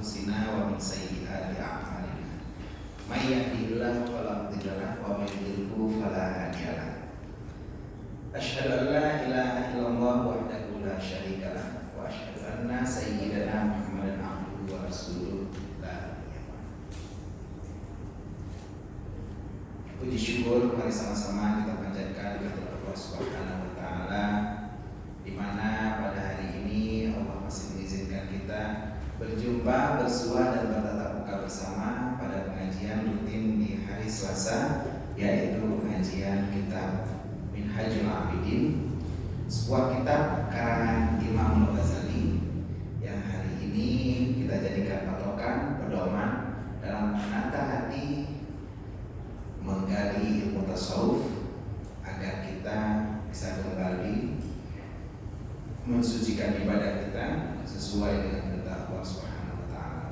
أنفسنا ومن سيئات أعمالنا من يهده الله فلا مضل له ومن يضلل فلا هادي له أشهد أن لا إله إلا الله وحده لا شريك له وأشهد أن سيدنا محمدا عبده ورسوله لا puji syukur mari sama-sama kita panjatkan kepada Allah Subhanahu wa taala di mana pada hari ini Allah masih mengizinkan kita berjumpa, bersua dan bertatap muka bersama pada pengajian rutin di hari Selasa, yaitu pengajian kitab Minhajul Abidin, sebuah kitab karangan Imam Al-Ghazali yang hari ini kita jadikan patokan pedoman dalam menata hati, menggali ilmu tasawuf agar kita bisa kembali mensucikan ibadah kita sesuai dengan perintah Allah Subhanahu wa taala.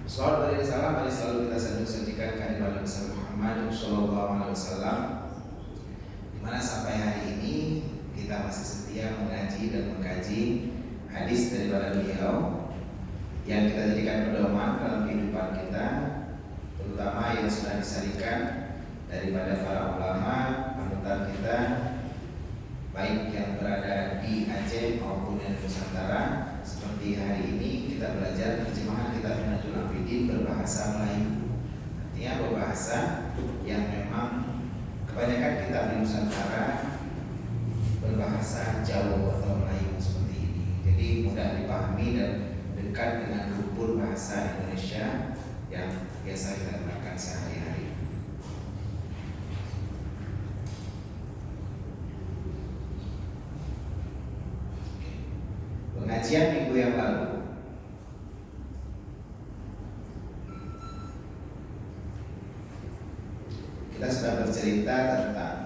Salawat dan salam mari selalu kita sajikan kepada Nabi Muhammad sallallahu alaihi wasallam, di mana sampai hari ini kita masih setia mengaji dan mengkaji hadis daripada beliau yang kita jadikan pedoman dalam kehidupan kita, terutama yang sudah disarikan daripada para ulama panutan kita, baik yang berada di Aceh maupun yang di Nusantara. Seperti hari ini kita belajar terjemahan kitab Minhajul Abidin berbahasa Melayu, artinya berbahasa yang memang kebanyakan kitab di Nusantara berbahasa Jawa atau Melayu seperti ini, jadi mudah dipahami dan dekat dengan rumpun bahasa Indonesia yang biasa kita gunakan sehari-hari. Pengajian minggu yang lalu kita sudah bercerita tentang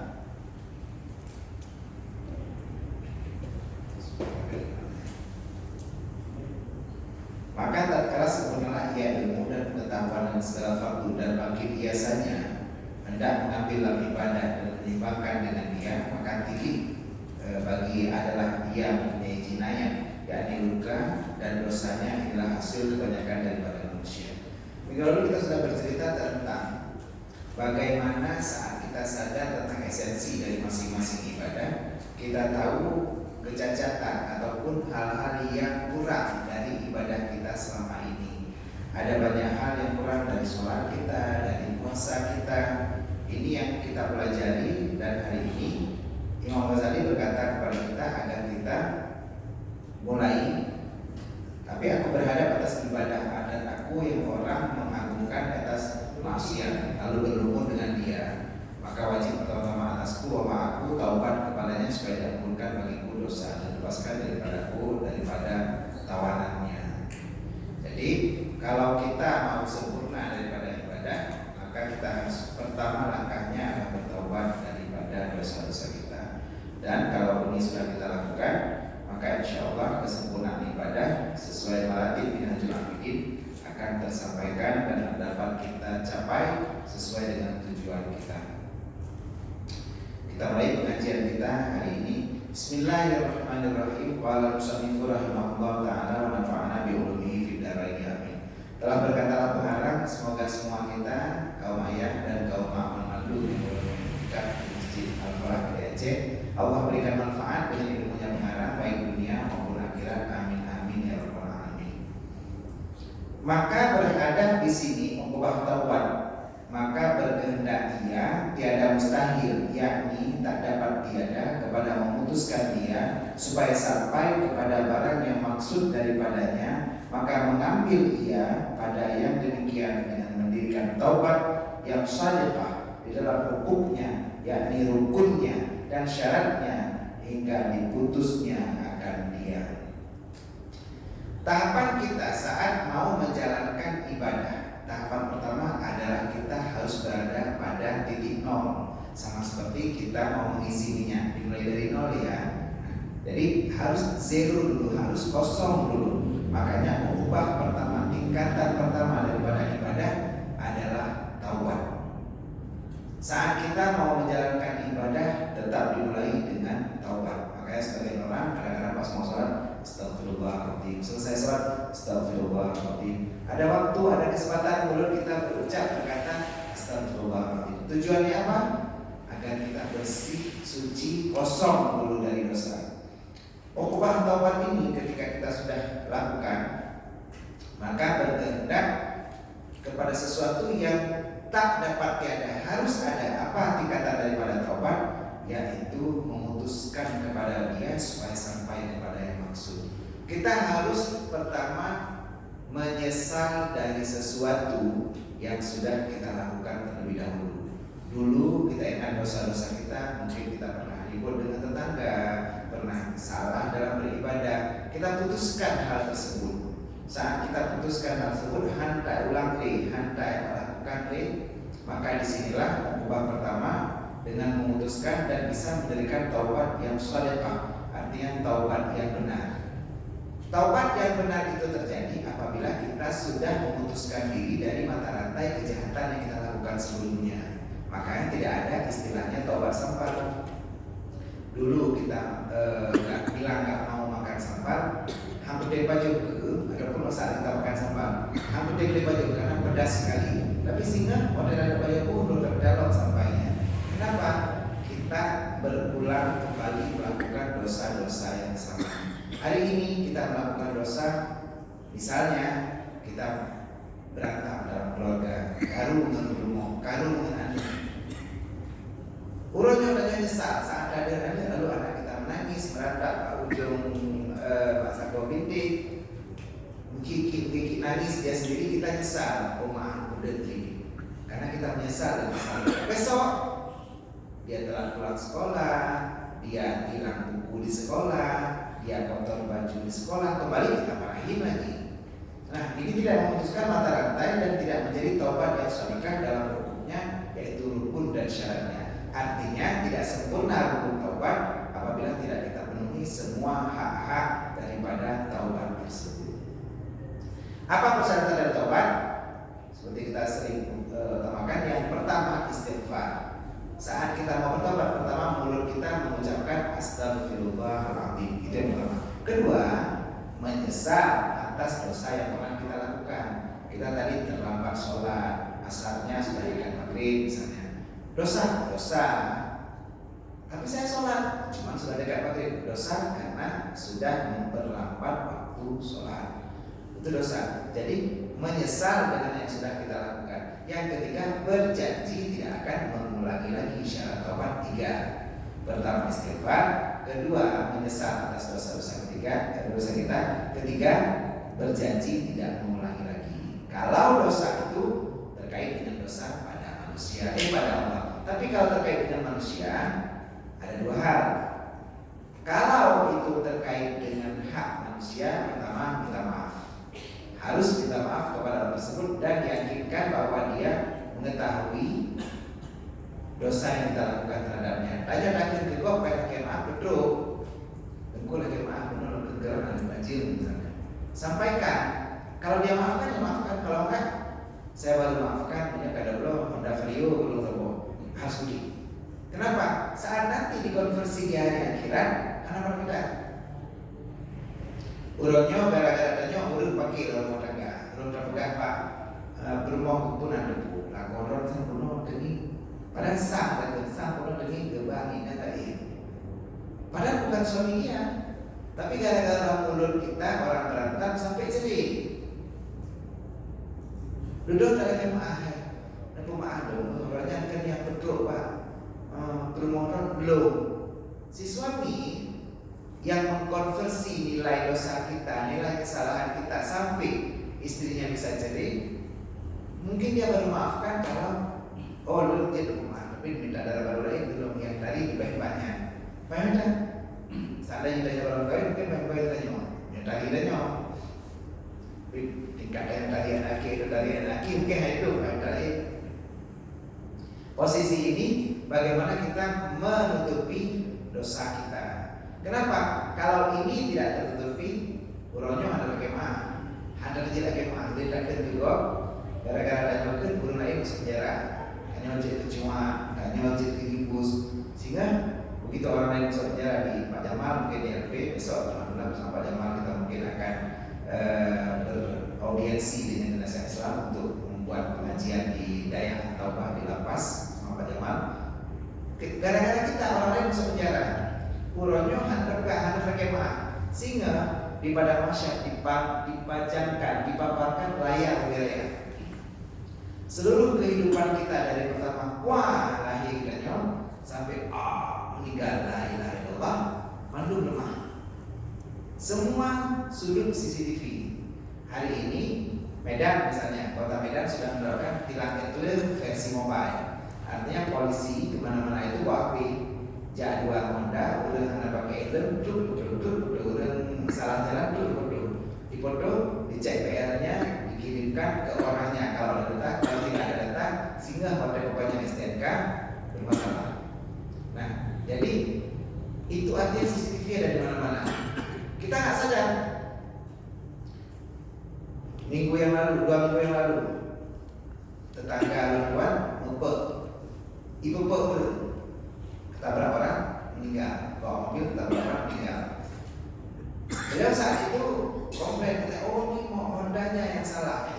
maka tatkala sempurnalah ia ilmu dan pengetahuan dan segala fakta dan bangkit ia saja hendak mengambil dalam ibadah dan menyimpangkan dengan dia, maka tinggi bagi adalah ia mempunyai jinayah, yakni luka dan dosanya adalah hasil kebanyakan daripada manusia. Minggu lalu kita sudah bercerita tentang bagaimana saat kita sadar tentang esensi dari masing-masing ibadah, kita tahu kecacatan ataupun hal-hal yang kurang dari ibadah kita selama ini. Ada banyak hal yang kurang dari sholat kita, dari puasa kita. Ini yang kita pelajari, dan hari ini Imam Ghazali berkata kepada kita agar kita mulai. Tapi aku berhadap atas ibadah dan aku yang orang mengagungkan atas maksiat lalu berlumur dengan dia, maka wajib pertama atasku bahwa aku taubat kepadanya supaya diampunkan bagiku dosa dan lepaskan daripada tawanannya. Jadi kalau kita mau sempurna daripada ibadah, maka kita harus pertama langkahnya adalah bertaubat daripada dosa-dosa kita. Dan kalau ini sudah kita lakukan, maka insya Allah kesempurnaan ibadah sesuai maratib Minhajul Abidin akan tersampaikan dan dapat kita capai sesuai dengan tujuan kita. Kita mulai pengajian kita hari ini. Bismillahirrahmanirrahim. Qala al-musannifu rahimahullah ta'ala wa nafa'ana bi ulumihi fid dharain amin. Telah berkatalah pengarang, semoga semua kita, kaum ayah dan kaum mak mandu yang berada di Masjid Al-Falah di Aceh, Allah berikan manfaat dengan ilmunya pengarang baik dunia maupun akhirat. Amin amin ya rabbal alamin. Maka berhadap di sini mengubah taubat, maka berkehendak ia tiada mustahil, yakni tak dapat tiada kepada memutuskan dia supaya sampai kepada barang yang maksud daripadanya, maka mengambil ia pada yang demikian dengan mendirikan taubat yang shadiqah di dalam hukumnya, yakni rukunnya dan syaratnya hingga diputusnya akan dia. Tahapan kita saat mau menjalankan ibadah, tahapan pertama adalah kita harus berada pada titik nol, sama seperti kita mau mengisi minyak, dimulai dari nol ya. Jadi harus zero dulu, harus kosong dulu. Makanya mengubah pertama, tingkatan pertama daripada ibadah adalah taubat. Saat kita mau menjalankan ibadah, tetap dimulai dengan taubat. Makanya sebagian orang kadang-kadang pas mau sholat, astagfirullahaladzim astagfirullahaladzim. Ada waktu, ada kesempatan mulut kita berucap berkata astagfirullahaladzim. Tujuannya apa? Agar kita bersih, suci, kosong dulu dari dosa. Ukubah taubat ini ketika kita sudah lakukan, maka berkehendak kepada sesuatu yang tak dapat tiada, harus ada. Apa tingkatan daripada taubat? Yaitu memutuskan kepada dia supaya sampai kepada yang maksud. Kita harus pertama menyesal dari sesuatu yang sudah kita lakukan terlebih dahulu. Dulu kita ingat dosa-dosa kita, mungkin kita pernah ribut dengan tetangga, pernah salah dalam beribadah. Kita putuskan hal tersebut. Saat kita putuskan hal tersebut, hantai ulang hantai melakukan maka disinilah ukubah pertama dengan memutuskan dan bisa mendirikan taubat yang shaliqah, artinya taubat yang benar. Taubat yang benar itu terjadi apabila kita sudah memutuskan diri dari mata rantai kejahatan yang kita lakukan sebelumnya. Makanya tidak ada istilahnya taubat sampal. Dulu kita bilang nggak mau makan sampal, hampir dari baju ataupun saat kita makan sampal, hampir dari baju karena pedas sekali. Tapi sehingga model ada baju belum terdalam sampainya. Kenapa? Kita berulang kembali melakukan dosa-dosa yang sama. Hari ini kita melakukan dosa, misalnya kita berantem dalam keluarga, karu dengan karu dengan anak. Urutnya udah nyesal saat ada lalu anak kita menangis meratap ujung Sako bintik, mungkin nangis dia sendiri, kita nyesal. Oh maaf udah karena kita menyesal dan menyesal. Besok dia telah pulang sekolah, dia hilang buku di sekolah, dia kotor baju di sekolah, kembali kita marahin lagi. Nah, ini tidak memutuskan mata rantai dan tidak menjadi taubat yang shaliqah dalam rukunnya, yaitu rukun dan syaratnya. Artinya tidak sempurna rukun taubat apabila tidak kita penuhi semua hak-hak daripada taubat tersebut. Apa persyaratan dari taubat? Seperti kita sering utamakan, yang pertama istighfar. Saat kita mau bertobat, pertama mulut kita mengucapkan astagfirullahaladzim, itu yang pertama. Kedua, menyesal atas dosa yang pernah kita lakukan. Kita tadi terlambat sholat, asarnya sudah dekat maghrib misalnya. Dosa. Tapi saya sholat, cuma sudah dekat maghrib. Dosa karena sudah memperlambat waktu sholat. Itu dosa. Jadi menyesal dengan yang sudah kita lakukan. Yang ketiga, berjanji tidak akan mengulangi lagi. Syarat taubat 3. Pertama istighfar, kedua menyesal atas dosa-dosa dosa kita, ketiga berjanji tidak mengulangi lagi. Kalau dosa itu terkait dengan dosa pada manusia, pada Allah. Tapi kalau terkait dengan manusia, ada 2 hal. Kalau itu terkait dengan hak manusia, pertama minta maaf. Harus minta maaf kepada orang tersebut dan yakinkan bahwa dia mengetahui dosa yang kita lakukan terhadapnya. Tanya lagi ke gua, pengen maaf betul. Engkau lagi maaf menurut kegerakan dan banjir misalnya. Sampaikan. Kalau dia maafkan, ya maafkan. Kalau enggak, saya baru maafkan. Ya kada belum, Honda Vario belum terbawa. Harus pergi. Kenapa? Saat nanti dikonversi di hari akhirat, anak berbeda. Urutnya gara-gara tanya urut pakai dalam tangga. Urut terpegang pak berumah kumpulan debu. Lakoron sang puno deni. Padahal sang puno deni kebanginan tadi. Padahal bukan suami dia. Tapi gara-gara mulut kita orang berantem sampai jadi. Duduk dalam jemaah. Dan pemaaf dong. Orangnya kan yang betul pak. Bermotor belum. Si suami yang mengkonversi nilai dosa kita, nilai kesalahan kita sampai istrinya bisa jadi, mungkin dia baru maafkan kalau dulu dia maaf, tapi minta darah baru lagi belum yang tadi baik-baiknya. Paham tak? Seandainya tanya orang kawin mungkin baik-baik tanya, yang tadi tanya, tingkat yang tadi anak itu tadi anak mungkin itu yang tadi. Posisi ini bagaimana kita menutupi dosa kita. Kenapa? Kalau ini tidak tertutupi, urangnya ada kemah, ada tidak kemah, dia tak juga. Gara-gara ada mungkin urang lain masuk penjara, hanya ojek kecuma, hanya ojek kegibus, sehingga begitu orang lain masuk penjara di Pak Jamal mungkin di RP besok alhamdulillah bersama Pak Jamal kita mungkin akan beraudiensi dengan Indonesia Islam untuk membuat pengajian di Dayak atau di lapas sama Pak Jamal. Gara-gara kita orang lain masuk penjara, uronyo hendak kemah, sehingga di padang mahsyar dipajangkan, dipaparkan layar wilayah. Seluruh kehidupan kita dari pertama wah lahir dan nyom sampai meninggal la ilaha illallah mandung lemah. Semua sudut CCTV. Hari ini Medan misalnya, kota Medan sudah menerapkan tilang etle versi mobile. Artinya polisi kemana-mana itu waktu jadwal Honda udah anak pakai itu udah salah jalan dipoto, dicek PR-nya, dikirimkan ke orangnya kalau ada data, kalau tidak ada data, sehingga pokoknya STNK bermasalah. Nah, jadi itu artinya CCTV ada di mana-mana. Kita nggak sadar. Minggu yang lalu, 2 minggu yang lalu, tetangga luar ngepek, ibu pek ketabrak orang meninggal, bawa mobil ketabrak orang meninggal. Beliau saat itu komplain, oh ini mau Hondanya yang salah.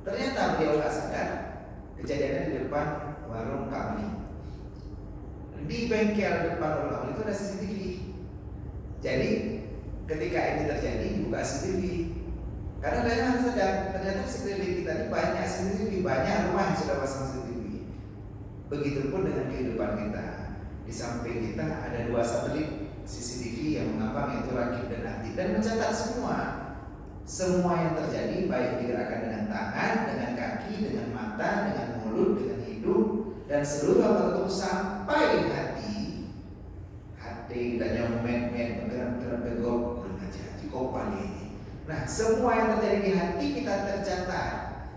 Ternyata beliau nggak sadar kejadiannya di depan warung kami. Di bengkel depan warung kami itu ada CCTV. Jadi ketika ini terjadi dibuka CCTV. Karena saya harus sadar ternyata sekeliling kita ini banyak CCTV, banyak rumah yang sudah pasang CCTV. Begitupun dengan kehidupan kita. Di samping kita ada 2 satelit CCTV yang mengambang, yaitu Rakib dan Atid, dan mencatat semua yang terjadi, baik digerakkan dengan tangan, dengan kaki, dengan mata, dengan mulut, dengan hidung, dan seluruh anggota tubuh sampai hati dan yang bergerak begok aja dikopal ini. Nah, semua yang terjadi di hati kita tercatat,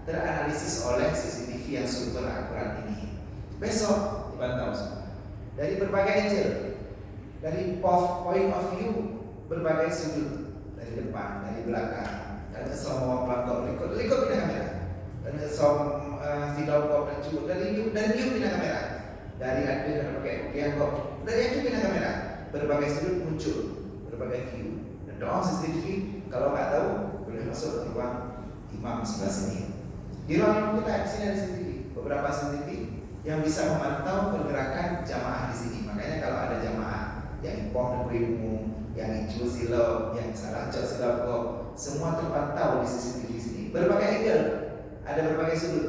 teranalisis oleh CCTV yang super akurat ini. Besok dipantau semua dari berbagai angle, dari point of view berbagai sudut, dari depan, dari belakang, dan semua pelangkau likut pindah kamera, dan tidak kok dan cukup dari view pindah kamera, dari ada pakai kok dari view pindah kamera, berbagai sudut muncul, berbagai view. Dan doang CCTV kalau nggak tahu boleh masuk ke ruang imam sebelah sini. Di ruang kita di sini ada CCTV, beberapa CCTV yang bisa memantau pergerakan jamaah di sini. Makanya kalau ada jamaah yang impor negerimu, yang hijau silau, yang salah jauh silau kok, semua terpantau di CCTV sini. Berbagai angle, ada berbagai sudut.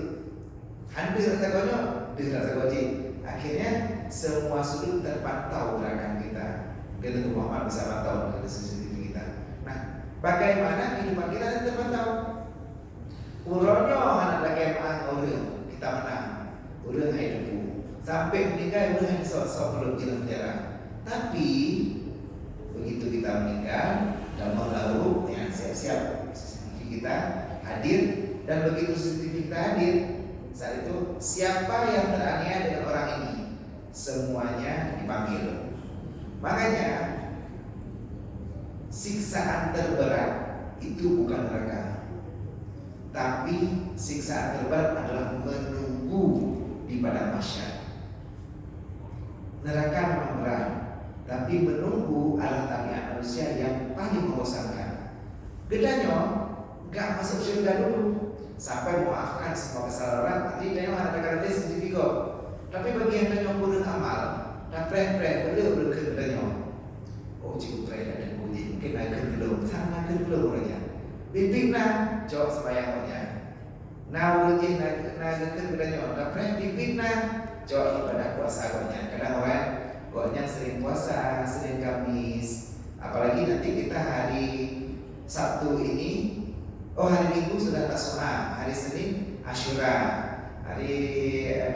Hampir rasa konyol, rasa gojek. Akhirnya semua sudut terpantau gerakan kita. Mungkin Muhammad bisa pantau dari CCTV kita. Nah, bagaimana kehidupan kita terpantau? Uronyo anak lagi kita menang. Udah hidupku sampai meninggal udah hanya sok belum kita penjara. Tapi begitu kita meninggal dan mau lalu yang siap-siap CCTV kita hadir, dan begitu CCTV kita hadir saat itu siapa yang teraniaya dengan orang ini semuanya dipanggil. Makanya siksaan terberat itu bukan neraka, tapi siksaan terberat adalah menunggu di padang mahsyar. Neraka memang berat, tapi menunggu adalah tabiat manusia yang paling membosankan. Bedanya gak masuk surga dulu sampai memaafkan semua kesalahan orang, nanti dia ada kata CCTV kok. Tapi bagi yang tanya kurang amal dan pre belum bedanya. Oh cukup pre dan puji mungkin naik belum sama belum orangnya. Bimbinglah jawab sembahyangnya. Nah, wujud naik bedanya dan pre bimbinglah jawab ibadah puasa orangnya. Kadang orangnya sering puasa, Senin Kamis, apalagi nanti kita hari Sabtu ini, hari Minggu sudah Tasyrik, hari Senin Asyura, hari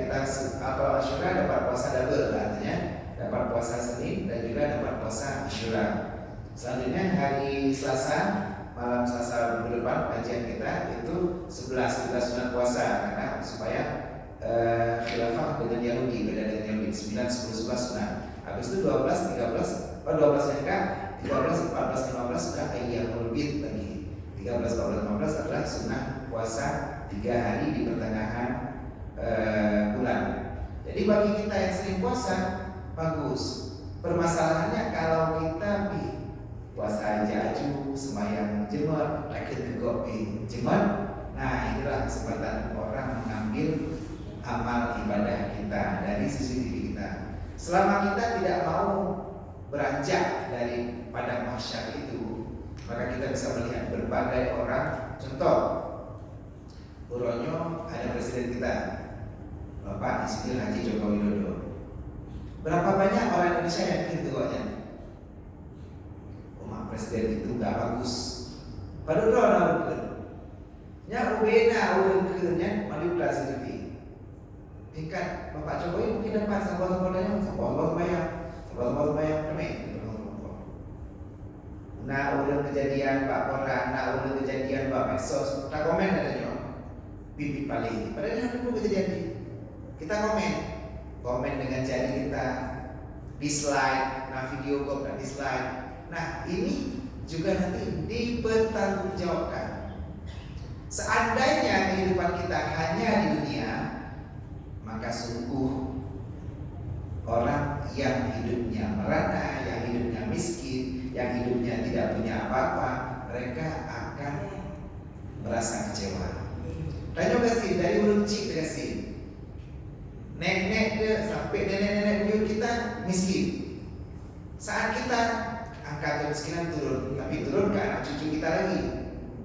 kita Asyura dapat puasa double, artinya dapat puasa Senin dan juga dapat puasa Asyura. Selanjutnya hari Selasa, malam Selasa minggu depan kajian kita itu 11 kita sunat puasa karena supaya khilafah dengan Yahudi, beda dengan Yahudi 9, 10, 11 sunat. Habis itu 12, 13, 12 yang enggak, 13, 14, 15 sudah ayyamul bid lagi. 13, 14, 15 adalah sunnah puasa 3 hari di pertengahan bulan. Jadi bagi kita yang sering puasa bagus. Permasalahannya kalau kita puasa aja sembahyang jemur, lagi Selama kita tidak mau beranjak dari padang mahsyar itu, maka kita bisa melihat berbagai orang. Contoh, uronyo ada presiden kita, Bapak Insinyur Haji Joko Widodo. Berapa banyak orang Indonesia yang yakin doanya? Umat presiden itu nggak bagus. Padahal orang nya ubena urunnya manipulasi TV. Tingkat Bapak Jokowi mungkin dapat sahabat-sahabatnya, sahabat bayang kami. Nah, udah kejadian Pak Koran, nah udah kejadian Pak Medsos, kita komen adanya bibit paling. Padahal itu pun kejadian kita komen dengan jari kita, dislike, nah video kok nggak dislike. Nah ini juga nanti dipertanggungjawabkan. Seandainya kehidupan kita hanya di dunia, maka sungguh orang yang hidupnya merana, yang hidupnya miskin, yang hidupnya tidak punya apa-apa, mereka akan merasa kecewa. Tanya kasih dari mulut cik kasih, nenek dia sampai nenek-nenek buyut kita miskin. Saat kita angka kemiskinan turun, tapi turun ke anak cucu kita lagi.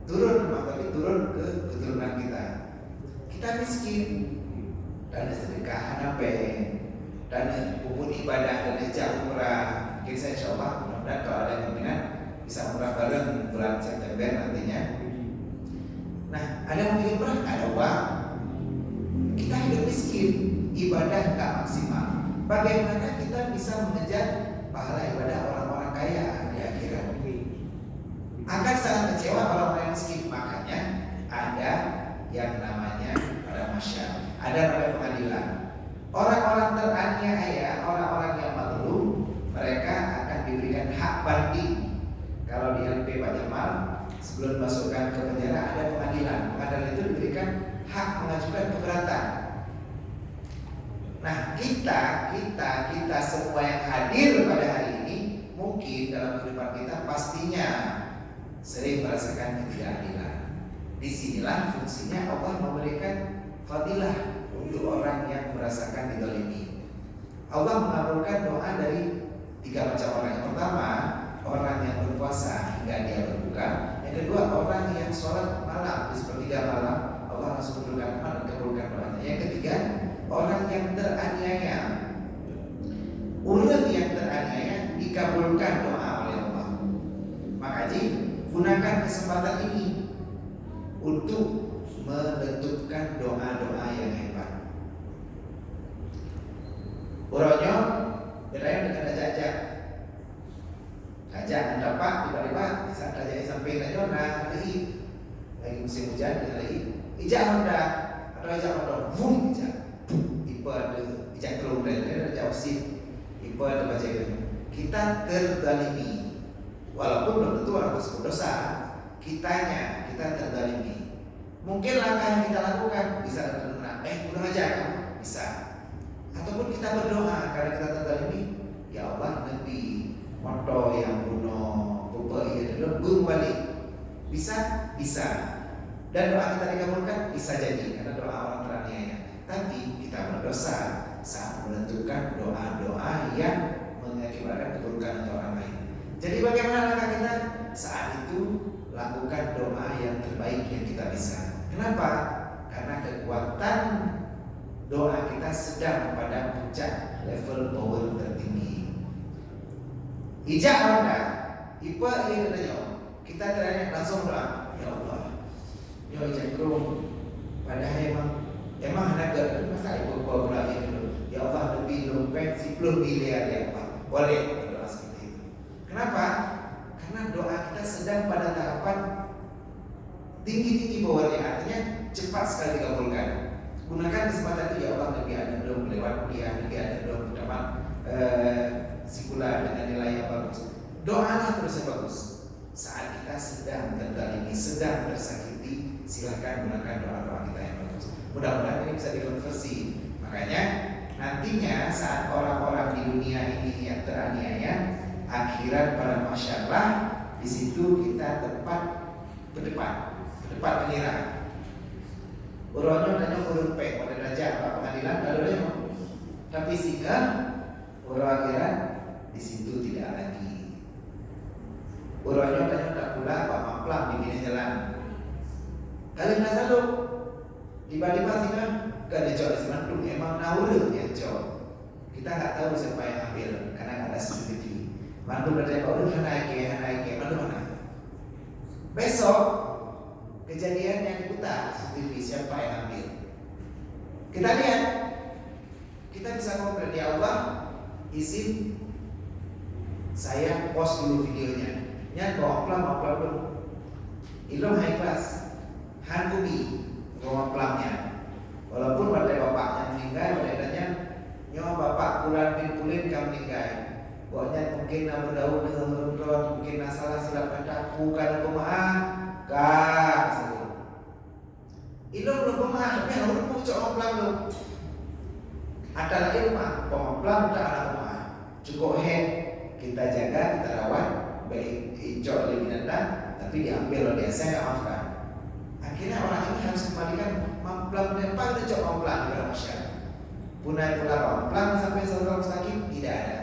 Turun tapi turun ke keturunan kita. Kita miskin, dan sedekah apa? Dan puput ibadah dan ijab umrah. Mungkin saya insyaAllah mudah-mudahan kalau ada kemungkinan bisa umrah bareng bulan September nantinya. Nah, ada yang umrah, ada uang. Kita hidup miskin, ibadah nggak maksimal. Bagaimana kita bisa mengejar pahala ibadah orang-orang kaya di akhirat? Akan sangat kecewa orang-orang miskin. Makanya ada yang namanya pada masyarakat, ada namanya pengadilan. Orang-orang teraniaya, orang-orang yang mazlum, mereka akan diberikan hak banding. Kalau di LP Pak Jamal, sebelum dimasukkan ke penjara ada pengadilan. Pengadilan itu diberikan hak mengajukan keberatan. Nah, kita semua yang hadir pada hari ini, mungkin dalam kehidupan kita pastinya sering merasakan ketidakadilan. Disinilah fungsinya Allah memberikan fadilah untuk orang yang merasakan dizalimi. Allah mengabulkan doa dari 3 macam orang. Yang pertama, orang yang berpuasa hingga dia berbuka. Yang kedua, orang yang sholat malam di sepertiga malam, Allah langsung kabulkan doanya. Yang ketiga, orang yang teraniaya. Orang yang teraniaya dikabulkan doa oleh Allah. Maka gunakan kesempatan ini untuk menentukan doa-doa yang hebat. Uronyo berlayar dengan ajak-ajak. Ajak mendapat tiba-tiba saat ajak sampai najo lagi musim hujan lagi ijak Honda atau ijak Honda vum ijak ipa de ijak keluar dari jauh sih ipa de baca itu kita terdalimi walaupun belum tentu orang tersebut dosa kita terdalimi. Mungkin langkah yang kita lakukan bisa tenang bunuh aja kamu bisa, ataupun kita berdoa karena kita terdalimi, ya Allah Nabi moto yang bunuh bupa iya dulu bunuh balik bisa dan doa kita dikabulkan bisa jadi karena doa orang teraniaya. Tapi kita berdosa saat menentukan doa-doa yang mengakibatkan keburukan untuk orang lain. Jadi bagaimana langkah kita saat itu? Lakukan doa yang terbaik yang kita bisa. Kenapa? Karena kekuatan doa kita sedang pada puncak level power tertinggi. Ijak Honda, ipa ini katanya, kita terakhir langsung doa, ya Allah, ya ijak rum, padahal emang ada masa ibu bawa lagi dulu, ya Allah lebih dompet 10 miliar ya Allah, boleh doa seperti itu. Kenapa? Karena doa kita sedang pada tahapan tinggi powernya, artinya cepat sekali dikabulkan. Gunakan kesempatan itu, ya Allah lebih ada belum lewat kuliah, lebih ada belum dapat sikulah dengan nilai yang bagus. Doalah terus yang bagus. Saat kita sedang terdalimi, sedang tersakiti, silakan gunakan doa-doa kita yang bagus. Mudah-mudahan ini bisa dikonversi. Makanya nantinya saat orang-orang di dunia ini yang teraniaya, akhirat pada masyarakat, di situ kita tepat berdepan menyerah. Uronyo nanya urun pek pada raja Pak Pengadilan lalu. Tapi sehingga Urang akhiran di situ tidak lagi. Urangnya tak pula Pak Maplang di pinggir jalan. Kalian nak saluk tiba-tiba sini gak ada cok semantu emang nauru yang cok. Kita nggak tahu siapa yang ambil karena nggak ada CCTV. Mantu berada baru hanaike mantu mana? Besok kejadian yang diputar CCTV siapa yang ambil? Kita lihat, kita bisa komplain ya Allah, izin saya post dulu videonya. Nyat bawa pelan dulu. Ilmu high class, hankubi bawa pelannya. Walaupun pada bapaknya meninggal, pada tanya, nyawa bapak pulin kamu meninggal. Pokoknya mungkin nak berdaun dengan berdoa, mungkin nak salah silap kata, bukan aku maaf, kah? Ilmu belum maaf, tapi yang udah pucuk orang pelan belum. Ada lagi rumah, pelan tak ada rumah. Cukup kita jaga, kita rawat, baik hijau lebih binatang, tapi diambil oleh dia, saya nggak maafkan. Akhirnya orang ini harus kembalikan pelan depan itu cok pelan kepada masyarakat. Punai pula pelan sampai seorang sakit tidak ada.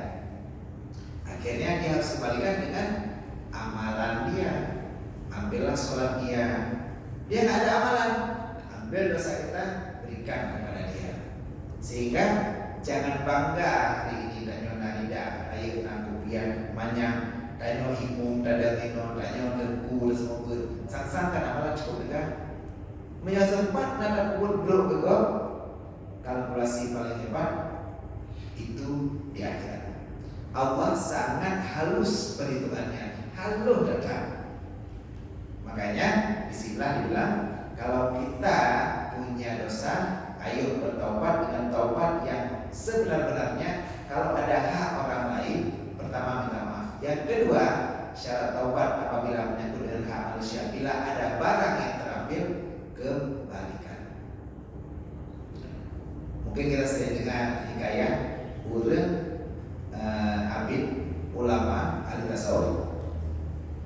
Akhirnya dia harus kembalikan dengan amalan dia. Ambillah sholat dia. Dia nggak ada amalan, ambil dosa kita berikan kepada dia. Sehingga jangan bangga hari ini danyo narida, ayo aku biar banyak danyo imum, dadangino, danyo dengku, semoga sangsangkan amalan cukup dengan sempat nada kubur juga kalkulasi paling hebat itu di akhirat. Allah sangat halus perhitungannya, halus datang. Makanya disinilah dibilang kalau kita punya dosa, ayo bertaubat dengan taubat yang sebenar-benarnya. Kalau ada hak orang lain, pertama minta maaf. Yang kedua, syarat taubat apabila menyangkut dengan hak manusia, bila ada barang yang terambil, kembalikan. Mungkin kita sering dengar hikayat urang abid ulama ahli tasawuf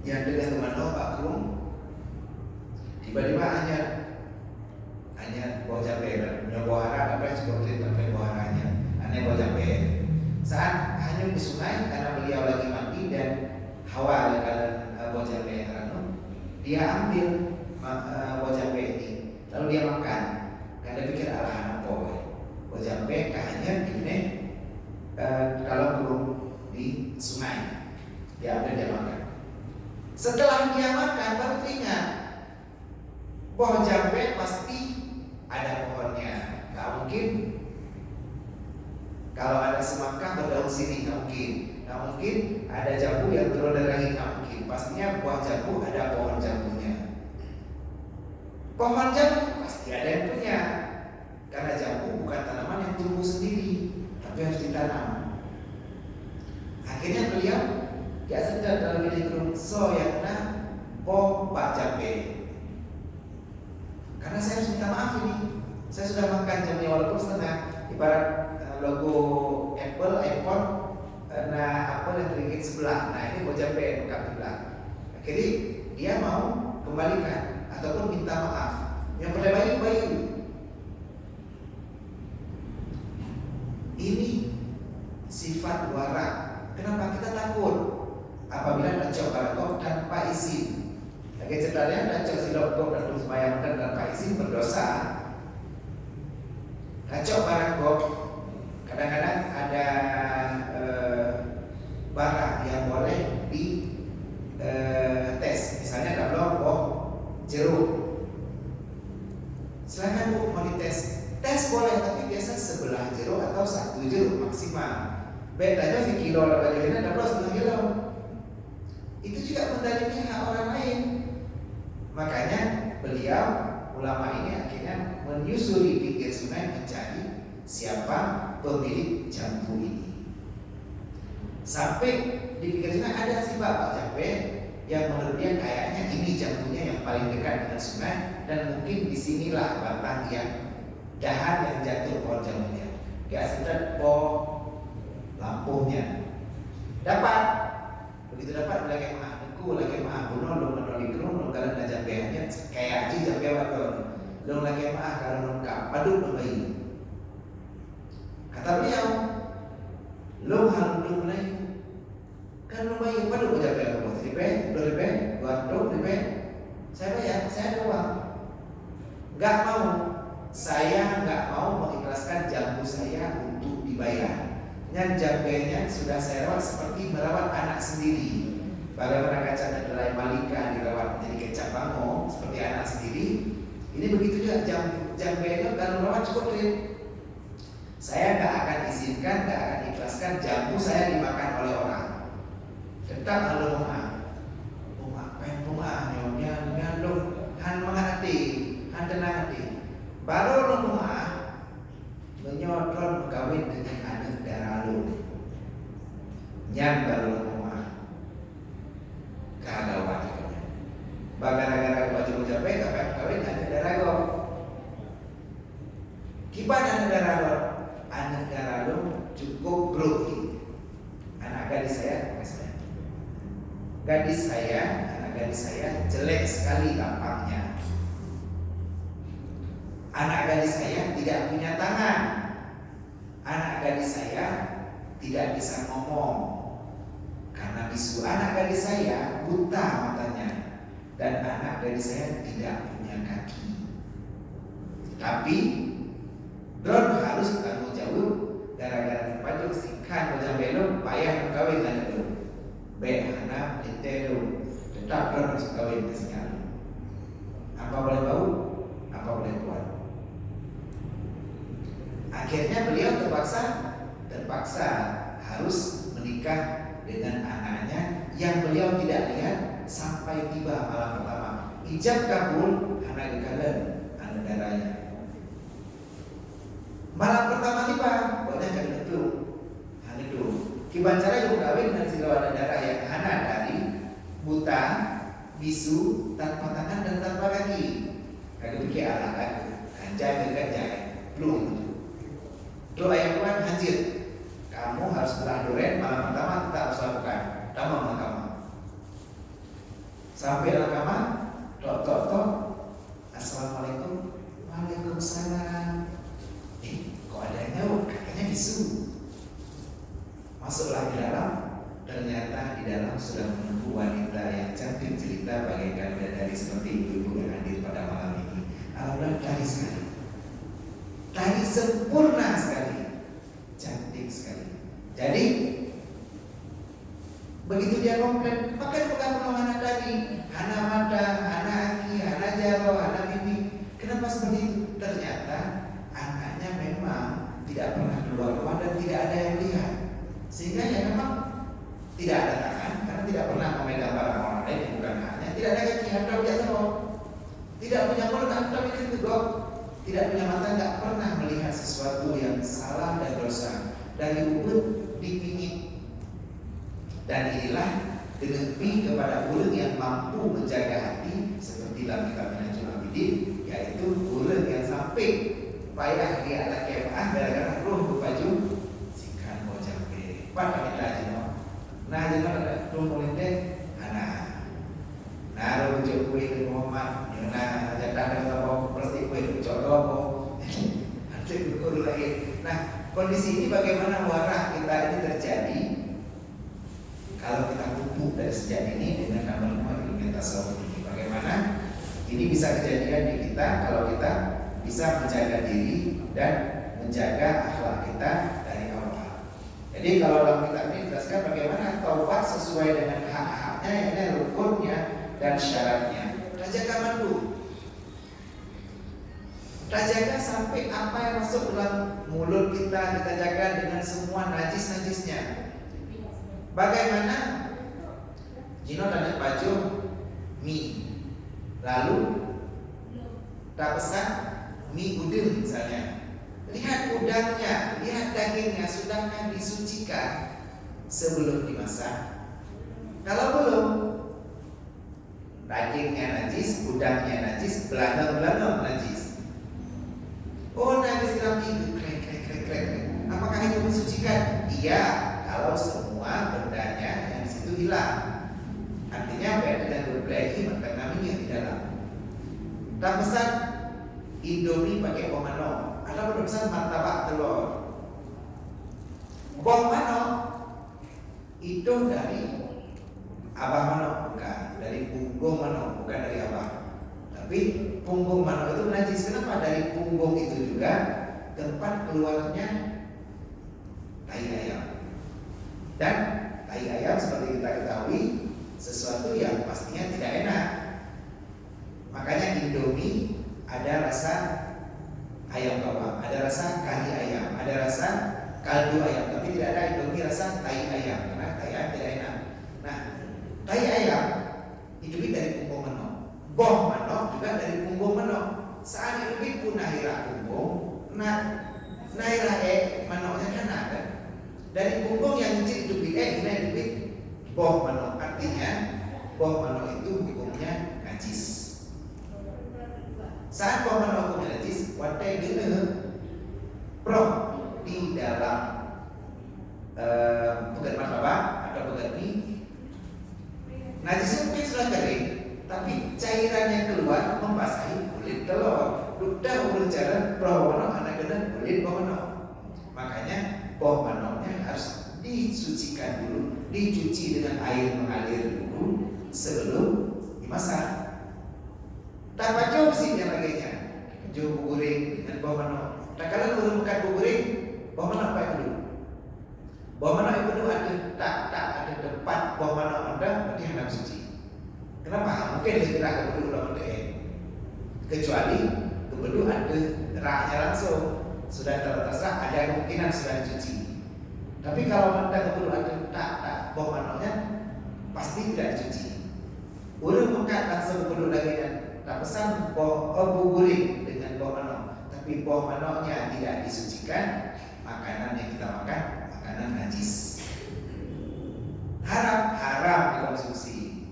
yang dengan teman Pak Krum tiba-tiba hanya bawa jape nyoba arah apa juga cerita bawa arahnya hanya bawa jape saat hanya di sungai karena beliau lagi mandi dan hawa kalian bawa jape dia ambil bawa jape ini lalu dia makan karena dia pikir anak bawa jape hanya ini kalau belum di sungai dia ambil dia makan. Setelah dia makan baru teringat pohon jambe pasti ada pohonnya, nggak mungkin kalau ada semangka berdaun sini, nggak mungkin ada jambu yang turun dari langit, nggak mungkin. Pastinya buah jambu ada pohon jambunya. Pohon jambu pasti ada yang punya, karena jambu bukan tanaman yang tumbuh sendiri, tapi harus ditanam. Akhirnya beliau gak sedar dalam diri so yang Pak Jambe. Karena saya harus minta maaf ini. Saya sudah makan jamnya walaupun setengah. Ibarat logo Apple, iPhone, Apple yang teringkit sebelah. Nah ini Pak Jambe bukan sebelah. Akhirnya dia mau kembalikan ataupun minta maaf. Yang pada bayi. Ini sifat warak. Kenapa kita takut apabila mencok barakok tanpa izin? Lagi ceritanya mencok silokok dan sembahyang tanpa izin berdosa. Mencok barakok kadang-kadang ada barang yang boleh di tes, misalnya double jeruk. Silakan Bu mau dites. Tes boleh tapi biasa sebelah jeruk atau satu jeruk maksimal. Bedanya sekilo lah bajunya ada setengah kilo. Itu juga mendalimi hak orang lain. Makanya beliau ulama ini akhirnya menyusuri pinggir sungai mencari siapa pemilik jambu ini. Sampai di pinggir sungai ada si bapak jambe yang menurut dia kayaknya ini jambunya yang paling dekat dengan sungai dan mungkin disinilah batang yang dahan yang jatuh pohon jambunya. Gak sedar lampunya dapat begitu dapat lagi maaf belum dikerun kalau ada jambeannya kayak aja jambe waktu belum lagi maaf kalau lengkap padu bayi kata beliau Lo harus dulu Melayu. Kan lo Melayu pada gue jaga lo ribe, buat ribe. Saya bayar, saya ada uang. Gak mau, saya gak mau mengikhlaskan jambu saya untuk dibayar. Dan jambunya sudah saya rawat seperti merawat anak sendiri. Bagaimana kaca kedelai Malika dirawat menjadi kecap bango seperti anak sendiri. Ini begitu juga jambunya kalau merawat cukup clean. Saya gak akan izinkan, gak akan ikhlaskan jambu saya dimakan oleh orang. Tetap kalau bunga nyonya lo han mengerti, han tenang hati. Baru lo menyodron kawin dengan anak darah lo. Nyan baru lo kagak wajibnya. Bagara-gara wajib ucapnya kawin anak darah lo. Kipan anak darah lo cukup grogi. Anak gadis saya, anak gadis saya jelek sekali tampaknya. Anak gadis saya tidak punya tangan. Anak gadis saya tidak bisa ngomong karena bisu. Anak gadis saya buta matanya dan anak gadis saya tidak punya kaki. Tapi Drone harus tanggung jawab gara-gara pajak sikan macam belum payah kawin dengan itu. Anak itu tetap Drone harus kawin dengan sikan. Apa boleh bau? Apa boleh buat? Akhirnya beliau terpaksa harus menikah dengan anaknya yang beliau tidak lihat sampai tiba malam pertama. Ijab kabul anak kalian, anak darahnya. Malam pertama tiba, buatnya kan itu. Kiban cara yang kawin dengan si lawan darah yang anak dari buta, bisu, tanpa tangan dan tanpa kaki. Kaki pikir alakan, kanjai, belum. Doa yang kuat hancur. Kamu harus belah duren malam pertama kita harus lakukan. Kamu. Sampai rakaman, tok. Assalamualaikum. Waalaikumsalam. Kok ada yang nyawa? Katanya bisu. Masuklah di dalam. Ternyata di dalam sudah menunggu wanita yang cantik cerita bagaikan bidadari seperti ibu-ibu yang hadir pada malam ini. Alhamdulillah tari sekali. Tari sempurna sekali. Cantik sekali. Jadi begitu dia komplain, pakai bukan penolongan tadi, anak mata, anak aki, anak jaro, anak bibi. Kenapa seperti itu? Ternyata anaknya memang tidak pernah keluar dan tidak ada yang lihat, sehingga ya memang tidak ada tangan karena tidak pernah memegang barang orang lain yang bukan haknya, tidak ada kaki, handal biasa tidak punya mulut, handal bikin tegok, tidak punya mata, tidak pernah melihat sesuatu yang salah dan dosa. Dari mulut dipingit. Dan inilah lebih kepada mulut yang mampu menjaga hati seperti dalam kitab Minhajul Abidin, yaitu mulut yang sampai payah dia ala kemah gara-gara roh baju sikan bocah be. Pada kita aja nah jangan roh molende anak. Nah roh kue di Muhammad, nah jatah dengan apa plastik kue codok. Nanti guru lagi. Nah kondisi ini bagaimana warah kita ini terjadi kalau kita pupuk dari sejak ini dengan nama ilmu tasawuf ini. Bagaimana ini bisa kejadian di kita kalau kita bisa menjaga diri dan menjaga akhlak kita dari awal. Jadi kalau dalam kitab ini dijelaskan bagaimana taubat sesuai dengan hak-haknya, ini rukunnya dan syaratnya. Rajaga mandu. Rajaga sampai apa yang masuk dalam mulut kita jaga dengan semua najis-najisnya. Bagaimana Jino dan baju mie, lalu tak pesan mie udang misalnya. Lihat udangnya, lihat dagingnya, sudahkah disucikan sebelum dimasak? Kalau belum, dagingnya najis, udangnya najis, belanda najis. Oh najis dalam itu, krek. Apakah itu mensucikan? Iya, kalau semua bendanya yang di situ hilang. Artinya beda dan berbelai mentanaminya di dalam. Tak pesan Indomie pakai omano, atau pesan martabak telur. Boh manok itu dari abah manok, bukan dari punggung manok, bukan dari abah. Tapi punggung manok itu najis. Kenapa? Dari punggung itu juga tempat keluarnya tai ayam. Dan tai ayam seperti kita ketahui sesuatu yang pastinya tidak enak. Makanya Indomie ada rasa ayam bawang, ada rasa kari ayam, ada rasa kaldu ayam, tapi tidak ada Indomie rasa tai ayam karena tai ayam tidak enak. Nah, tai ayam itu dari punggung manok. Boh manok juga dari punggung manok. Saat itu pun nahira punggung, nahira manoknya kan ada. Dari punggung yang ciri duit ini boh manok, artinya boh manok itu hukumnya najis. Saat boh manok hukumnya najis, watai gini pro di dalam pegat martabak atau pegat mie, najisnya mungkin sudah kering, tapi cairannya keluar membasahi kulit telur. Duda urut cara boh manok anak kena kulit boh manok. Makanya boh manoknya harus disucikan dulu, dicuci dengan air mengalir dulu sebelum dimasak. Tanpa jauh sih yang laganya, jauh goreng dengan boh manok. Tak kalau urut bukan goreng, boh manok apa itu dulu? Boh manok itu dulu tak ada tempat boh manok anda berarti hendak suci. Kenapa? Mungkin dia kira kebedu dalam kecuali kebedu ada raknya langsung. Sudah terasa ada kemungkinan sudah dicuci. Tapi kalau anda kebetulan ada tak boh manoknya pasti tidak dicuci. Urut mengkat langsung kebetulan lagi kan. Tak pesan boh guguring dengan boh manok, tapi boh manoknya tidak disucikan, makanan yang kita makan makanan najis. Haram dikonsumsi.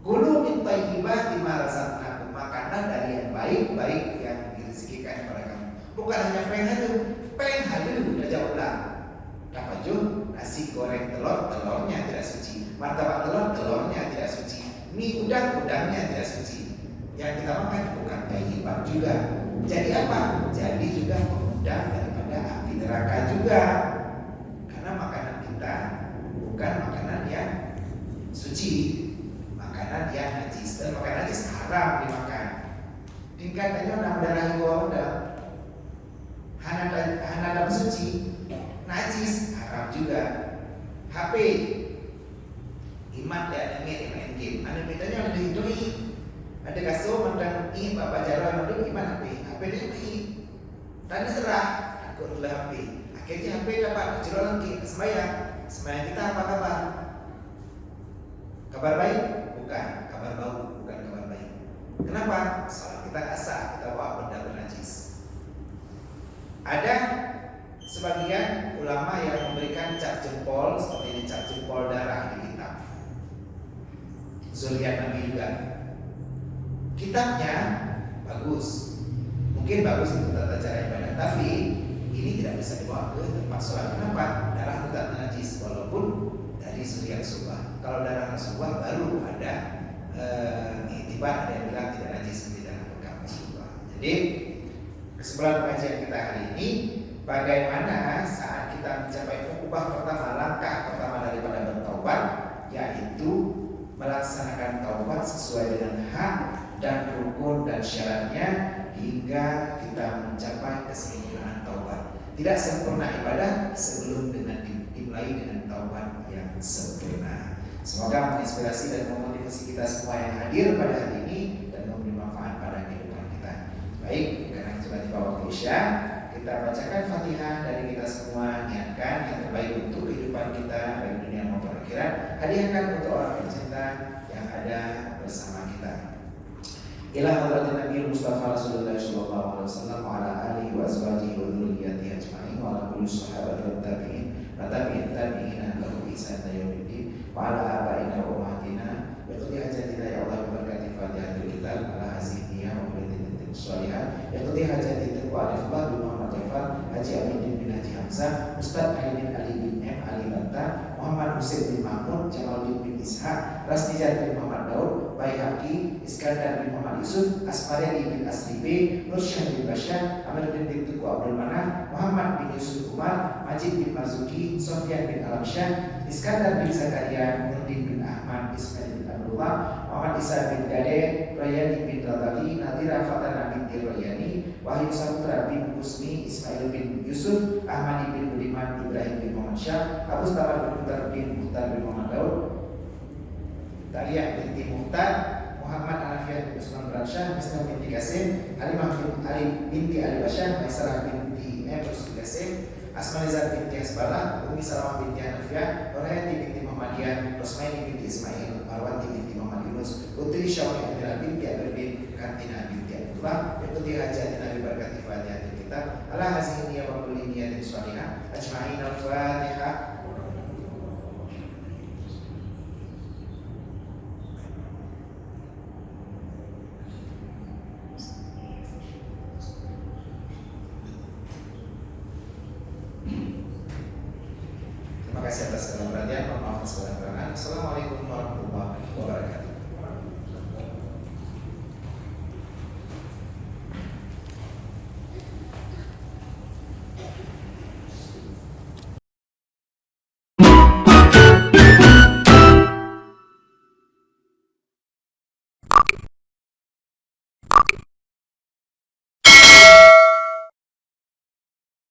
Kulu min thayyibati ma razaqnakum, makanan dari yang baik-baik yang direzekikan kepada kamu. Bukan hanya peng hadu udah jauh lah. Dapat nasi goreng telurnya tidak suci. Martabak telurnya tidak suci. Mie udangnya tidak suci. Yang kita makan bukan thayyibat juga. Jadi apa? Jadi juga mengundang daripada api neraka juga. Karena makanan kita bukan makanan yang suci, makanan yang najis. Dan makanan najis haram dimakan. Tingkatannya nama darah gua Hanada suci, najis, haram juga. HP, imat ya, main game. Anda mintanya ada hidoi, ada kaso mandang i, bapak jarang mandang iman HP dia i, tanda serah, aku adalah HP. Akhirnya HP dapat cerita lagi, sembahyang kita apa kabar? Kabar baik? Bukan, kabar bau, bukan kabar baik. Kenapa? Soal kita asal, kita bawa benda bernajis. Ada sebagian ulama yang memberikan cap jempol seperti ini, cap jempol darah di kitab Zuriat Nabi juga. Kitabnya bagus, mungkin bagus untuk tata cara ibadah, tapi ini tidak bisa dibawa ke tempat sholat. Kenapa? Darah tetap najis walaupun dari Zuriat Subah. Kalau darah Subah baru ada itibar, ada yang bilang tidak najis seperti darah bekam Subah. Jadi kesimpulan pengajian kita hari ini, bagaimana saat kita mencapai ukubah pertama, langkah pertama daripada bertaubat, yaitu melaksanakan taubat sesuai dengan hak dan rukun dan syaratnya hingga kita mencapai kesempurnaan taubat. Tidak sempurna ibadah sebelum dimulai dengan taubat yang sempurna. Semoga menginspirasi dan memotivasi kita semua yang hadir pada hari ini dan memberi manfaat pada kehidupan kita. Baik, sudah tiba waktu Isya, kita bacakan Fatihah dari kita semua, niatkan yang terbaik untuk kehidupan kita baik dunia maupun akhirat, hadiahkan untuk orang tercinta yang ada bersama kita. Ila hadratin Nabi Mustafa Rasulullah sallallahu alaihi wasallam wa ala alihi wa azwajihi wa dzurriyyatihi ajma'in wa ala kulli sahabati wa tabi'in wa tabi'in lahu bi ihsan ila yaumiddin wa ala abaina wa ummahatina wa qul hajatina ya Allah bi barakati Fatihatil kitab ala hazihi wa Salihah, yang ketiga Haji Tengku Alifullah bin Muhammad Jafar, Haji Aminuddin bin Haji Hamzah, Ustadz Aidin Ali bin M Ali Banta, Muhammad Husain bin Mahmud, Jamaluddin bin Ishaq, Rasnizar bin Muhammad Daud, Baihaqi, Iskandar bin Muhammad Yusuf, Asmariyani bin Asribe, Nursyah bin Basyar, Amir bin Tuku Abdul Manaf, Muhammad bin Yusuf Umar, Majid bin Marzuki, Sofyan bin Alamsyah, Iskandar bin Zakaria, Nurdin bin Ahmad, Ismail bin Abdullah, Muhammad Isa bin Gade, Rayani bin Radali, Nadira Fatana bin Rayani, Wahyu Saputra bin Kusmi, Ismail bin Yusuf, Ahmadi bin Budiman, Ibrahim bin Muhammad Syah, Abu Stamar bin Muhtar bin Muhammad Daud, Taliyah binti Muhtar, Muhammad Anafiah bin Usman Bransyah, Misna binti Qasim, Halimah bin Ali binti Ali Basyah, Maisarah binti Ebrus bin Qasim, Asmanizar binti Hasbalah, Umi Salamah binti Hanafiah, Nurhayati binti Muhammadiyah, Rosmaini binti Ismail, Marwati binti Muhammad Yunus, Putri Syawni Abdillah binti Abdul bin Kantina binti Abdullah, Ikuti Hajatin Nabi Barakati Fatihatil Kitab, Ala hazihi niyya wa kulli niyatin sholihah, Ajma'in al-Fatihah. Terima kasih atas segala perhatian, mohon maaf atas segala kekurangan. Assalamualaikum warahmatullahi wabarakatuh.